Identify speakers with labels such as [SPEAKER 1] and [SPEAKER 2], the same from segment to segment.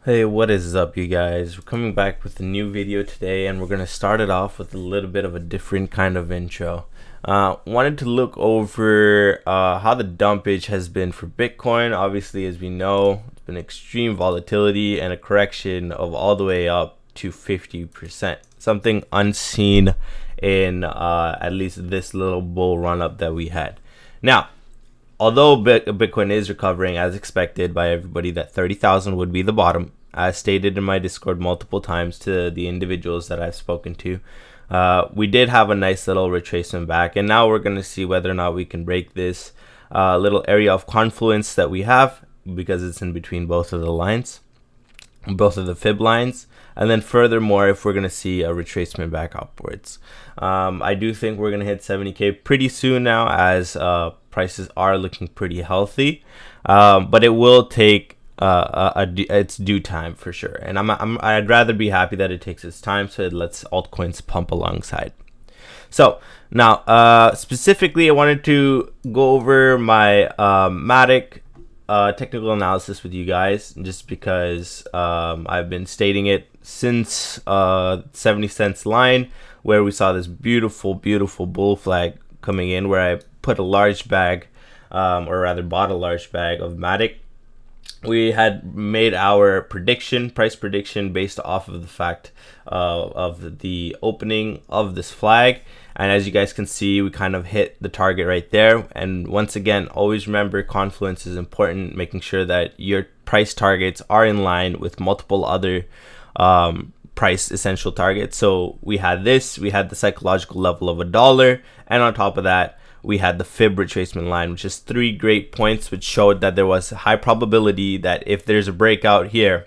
[SPEAKER 1] Hey, what is up, you guys? We're coming back with a new video today, and we're going to start it off with a little bit of a different kind of intro. Wanted to look over how the dumpage has been for Bitcoin. Obviously, as we know, it's been extreme volatility and a correction of all the way up to 50%. Something unseen in at least this little bull run up that we had. Now, although Bitcoin is recovering as expected by everybody, that 30,000 would be the bottom, as stated in my Discord multiple times to the individuals that I've spoken to. We did have a nice little retracement back, and now we're going to see whether or not we can break this little area of confluence that we have, because it's in between both of the lines, both of the fib lines. And then furthermore, if we're going to see a retracement back upwards. I do think we're going to hit 70K pretty soon now, as prices are looking pretty healthy, but it will take its due time for sure. And I'd rather be happy that it takes its time, so it lets altcoins pump alongside. So now, specifically, I wanted to go over my Matic technical analysis with you guys, just because I've been stating it since 70 cents line, where we saw this beautiful bull flag coming in, where I put a large bag, or rather bought a large bag of Matic. We had made our price prediction based off of the fact of the opening of this flag, and as you guys can see, we kind of hit the target right there. And once again, always remember, confluence is important, making sure that your price targets are in line with multiple other price essential targets. So we had the psychological level of $1, and on top of that, we had the fib retracement line, which is 3 great points, which showed that there was a high probability that if there's a breakout here,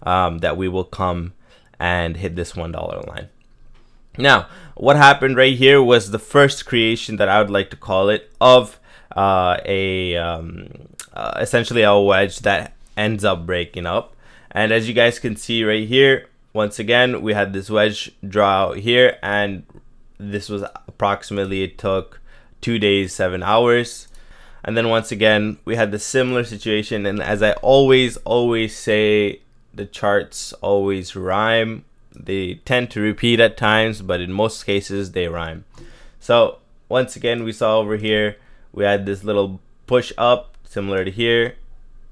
[SPEAKER 1] that we will come and hit this $1 line. Now, what happened right here was the first creation, that I would like to call it, of essentially a wedge that ends up breaking up. And as you guys can see right here, once again, we had this wedge draw out here, and this was approximately, it took 2 days, 7 hours. And then once again, we had the similar situation. And as I always say, the charts always rhyme. They tend to repeat at times, but in most cases they rhyme. So once again, we saw over here, we had this little push up similar to here.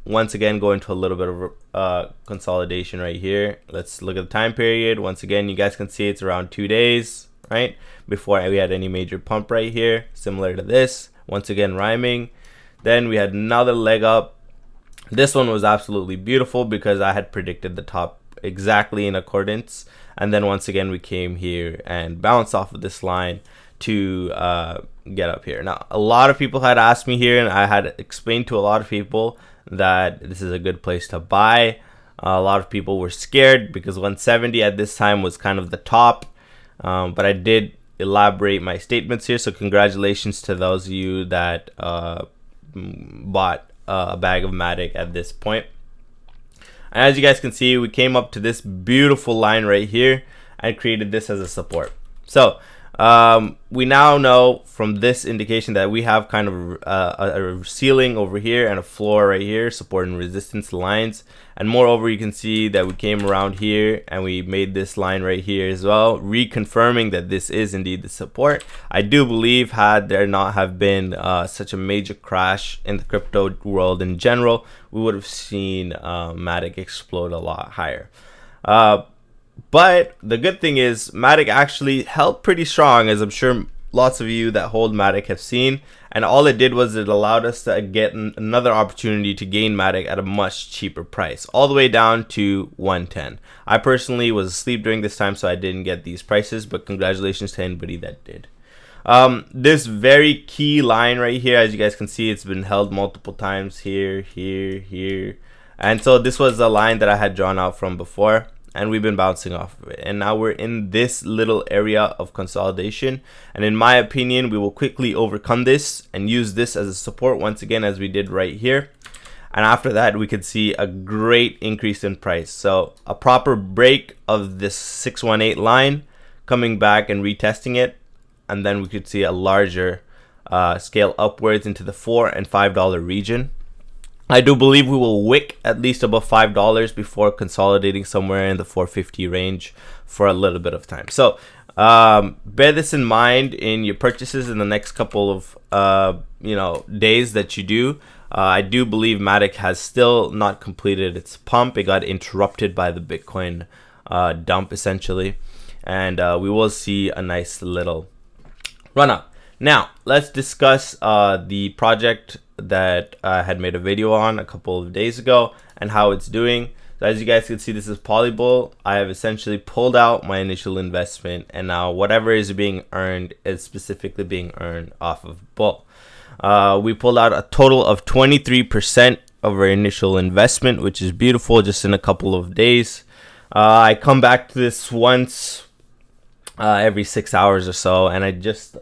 [SPEAKER 1] Once again, going to a little bit of consolidation right here. Let's look at the time period. Once again, you guys can see it's around 2 days, right, before we had any major pump right here, similar to this. Once again, rhyming. Then we had another leg up. This one was absolutely beautiful, because I had predicted the top exactly in accordance. And then once again, we came here and bounced off of this line to get up here. Now, a lot of people had asked me here, and I had explained to a lot of people that this is a good place to buy. A lot of people were scared, because 170 at this time was kind of the top. But I did elaborate my statements here, so congratulations to those of you that bought a bag of Matic at this point. And as you guys can see, we came up to this beautiful line right here and created this as a support. So we now know from this indication that we have kind of a ceiling over here and a floor right here, support and resistance lines. And moreover, you can see that we came around here and we made this line right here as well, reconfirming that this is indeed the support. I do believe, had there not have been such a major crash in the crypto world in general, we would have seen Matic explode a lot higher. But the good thing is, Matic actually held pretty strong, as I'm sure lots of you that hold Matic have seen. And all it did was it allowed us to get another opportunity to gain Matic at a much cheaper price, all the way down to 110. I personally was asleep during this time, so I didn't get these prices, but congratulations to anybody that did. This very key line right here, as you guys can see, it's been held multiple times here, here. And so this was a line that I had drawn out from before, and we've been bouncing off of it, and now we're in this little area of consolidation. And in my opinion, we will quickly overcome this and use this as a support once again, as we did right here. And after that, we could see a great increase in price. So a proper break of this 618 line, coming back and retesting it, and then we could see a larger scale upwards into the $4 and $5 region. I do believe we will wick at least above $5 before consolidating somewhere in the 450 range for a little bit of time. So bear this in mind in your purchases in the next couple of days that you do. I do believe Matic has still not completed its pump. It got interrupted by the Bitcoin dump essentially, and we will see a nice little run up. Now let's discuss the project that I had made a video on a couple of days ago and how it's doing. So as you guys can see, this is PolyBull. I have essentially pulled out my initial investment, and now whatever is being earned is specifically being earned off of Bull. We pulled out a total of 23% of our initial investment, which is beautiful, just in a couple of days. I come back to this once every 6 hours or so, and I just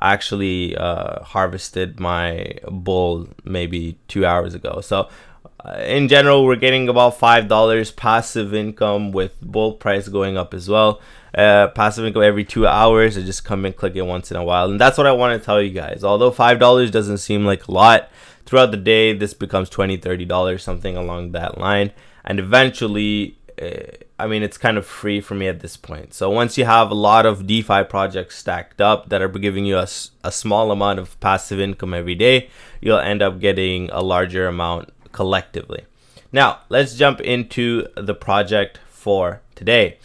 [SPEAKER 1] actually harvested my bull maybe 2 hours ago. So in general, we're getting about $5 passive income with bull price going up as well. Passive income every 2 hours. I just come and click it once in a while, and that's what I want to tell you guys. Although $5 doesn't seem like a lot, throughout the day this becomes $20-$30, something along that line, and eventually I mean, it's kind of free for me at this point. So once you have a lot of DeFi projects stacked up that are giving you a small amount of passive income every day, you'll end up getting a larger amount collectively. Now let's jump into the project for today.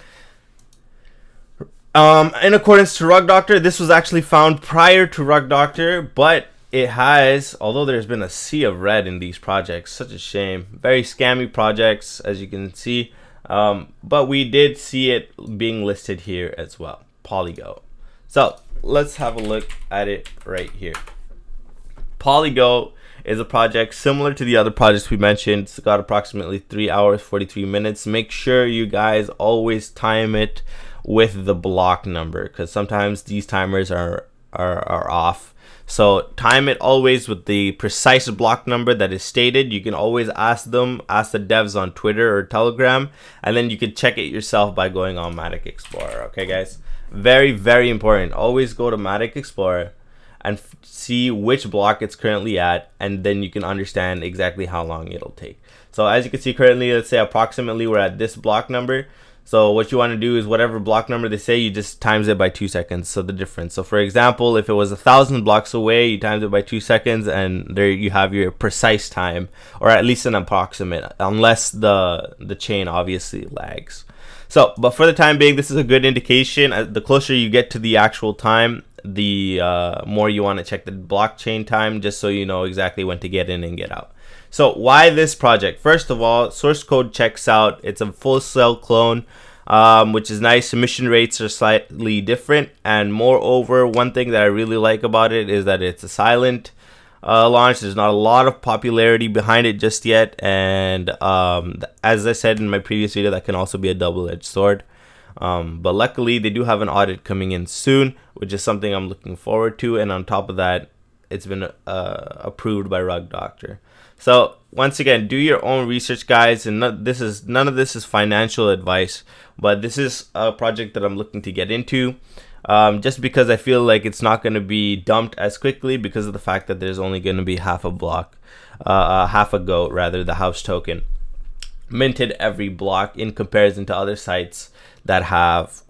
[SPEAKER 1] In accordance to Rug Doctor, this was actually found prior to Rug Doctor, but it has, although there's been a sea of red in these projects, such a shame, very scammy projects as you can see, but we did see it being listed here as well, Polygon. So let's have a look at it right here. Polygon is a project similar to the other projects we mentioned. It's got approximately 3 hours 43 minutes. Make sure you guys always time it with the block number, because sometimes these timers are off. So time it always with the precise block number that is stated. You can always ask the devs on Twitter or Telegram, and then you can check it yourself by going on Matic Explorer. Okay guys, very, very important. Always go to Matic Explorer and see which block it's currently at, and then you can understand exactly how long it'll take. So as you can see currently, let's say approximately we're at this block number. So what you want to do is whatever block number they say, you just times it by 2 seconds. So the difference. So for example, if it was 1,000 blocks away, you times it by 2 seconds, and there you have your precise time, or at least an approximate, unless the chain obviously lags. So, but for the time being, this is a good indication. The closer you get to the actual time, the more you want to check the blockchain time, just so you know exactly when to get in and get out. So why this project? First of all, source code checks out. It's a full cell clone, which is nice. Emission rates are slightly different, and moreover, one thing that I really like about it is that it's a silent launch. There's not a lot of popularity behind it just yet, and as I said in my previous video, that can also be a double-edged sword. But luckily they do have an audit coming in soon, which is something I'm looking forward to, and on top of that, it's been approved by Rug Doctor. So once again, do your own research, guys, and none of this is financial advice, but this is a project that I'm looking to get into, just because I feel like it's not going to be dumped as quickly because of the fact that there's only going to be half a goat rather, the house token minted every block in comparison to other sites that have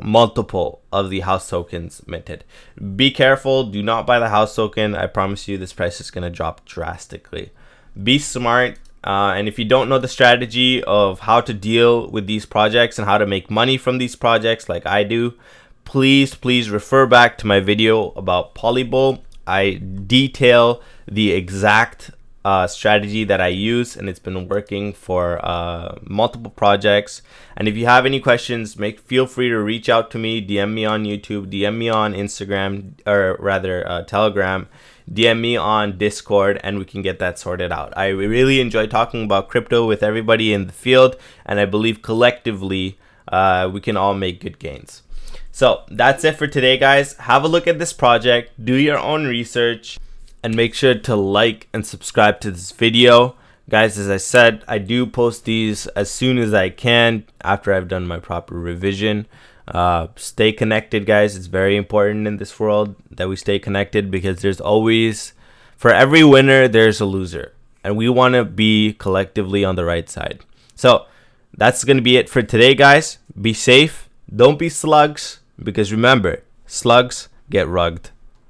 [SPEAKER 1] multiple of the house tokens minted. Be careful, do not buy the house token. I promise you this price is going to drop drastically. Be smart, and if you don't know the strategy of how to deal with these projects and how to make money from these projects like I do, please refer back to my video about PolyBull. I detail the exact strategy that I use, and it's been working for multiple projects. And if you have any questions, feel free to reach out to me, DM me on YouTube, DM me on Instagram, or rather Telegram, DM me on Discord, and we can get that sorted out. I really enjoy talking about crypto with everybody in the field, and I believe collectively we can all make good gains. So that's it for today, guys. Have a look at this project, do your own research, and make sure to like and subscribe to this video. Guys, as I said, I do post these as soon as I can after I've done my proper revision. Stay connected, guys. It's very important in this world that we stay connected, because there's always, for every winner, there's a loser. and we want to be collectively on the right side. So that's going to be it for today, guys. Be safe. Don't be slugs, because remember, slugs get rugged.